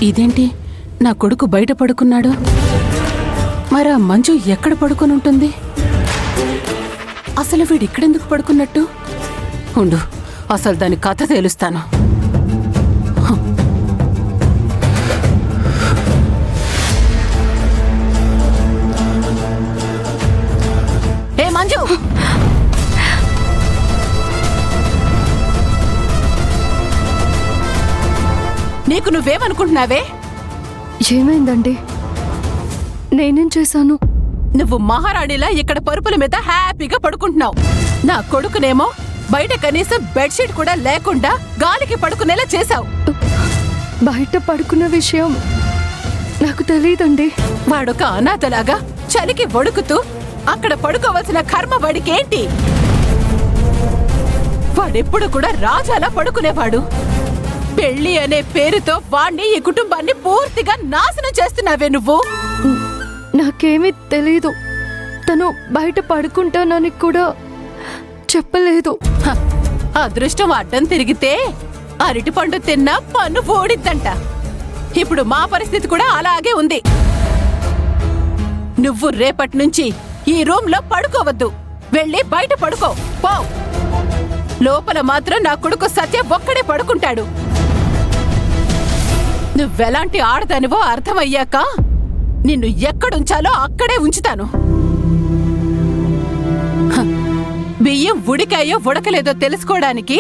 ఇదేంటి, నా కొడుకు బయట పడుకున్నాడు. మరి ఆ మంజు ఎక్కడ పడుకుని ఉంటుంది? అసలు వీడిక్కడెందుకు పడుకున్నట్టు? ఉండు, అసలు దాని కథ తేలుస్తాను. ఏ మంజు, నీకు నువ్వేమనుకుంటున్నావే? ఏమైందండి? నేనేం చేశాను? నువ్వు మహారాణిలా ఇక్కడ పరుపుల మీద హ్యాపీగా పడుకుంటున్నావు. నా కొడుకునేమో బయట కనీసం బెడ్షీట్ కూడా లేకుండా గాలికి పడుకునేలా చేశావు. బయట పడుకున్న విషయం నాకు తెలియదండి. వాడొక అనాథలాగా చలికి వణుకుతూ అక్కడ పడుకోవలసిన కర్మ వాడికేంటి? వాడెప్పుడు కూడా రాజాలా పడుకునేవాడు. పెళ్లి అనే పేరుతో వాణ్ణి, ఈ కుటుంబాన్ని పూర్తిగా నాశనం చేస్తున్నావే నువ్వు. నాకేమీ తెలీదు. తను బయట పడుకుంటానని కూడా చెప్పలేదు. అదృష్టం అడ్డం తిరిగితే అరటి పండు తిన్నా పన్ను పోడిద్దంట. ఇప్పుడు మా పరిస్థితి కూడా అలాగే ఉంది. నువ్వు రేపటి నుంచి ఈ రూమ్ లో పడుకోవద్దు. వెళ్ళి బయట పడుకో పో. లోపల మాత్రం నా కొడుకు సత్య ఒక్కడే పడుకుంటాడు. నువ్వెలాంటి ఆడదానివో అర్థమయ్యాక నిన్ను ఎక్కడుంచాలో అక్కడే ఉంచుతాను. బియ్యం ఉడికాయో ఉడకలేదో తెలుసుకోవడానికి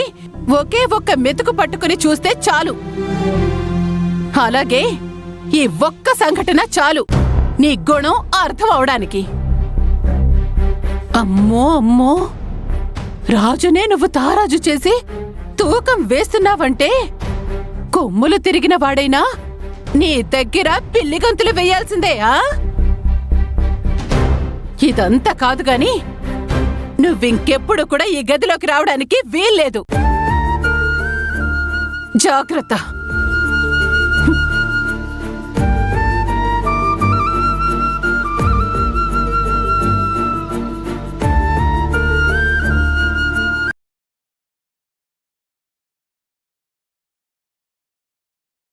ఒకే ఒక్క మెతుకు పట్టుకుని చూస్తే చాలు. అలాగే ఈ ఒక్క సంఘటన చాలు నీ గుణం అర్థం అవడానికి. అమ్మో అమ్మో, రాజునే నువ్వు తారాజు చేసి తూకం వేస్తున్నావంటే కొమ్ములు తిరిగిన వాడైనా నీ దగ్గర పిల్లి గంతులు వేయాల్సిందే. ఇదంతా కాదు గాని నువ్వింకెప్పుడు కూడా ఈ గదిలోకి రావడానికి వీల్లేదు. జాగ్రత్త.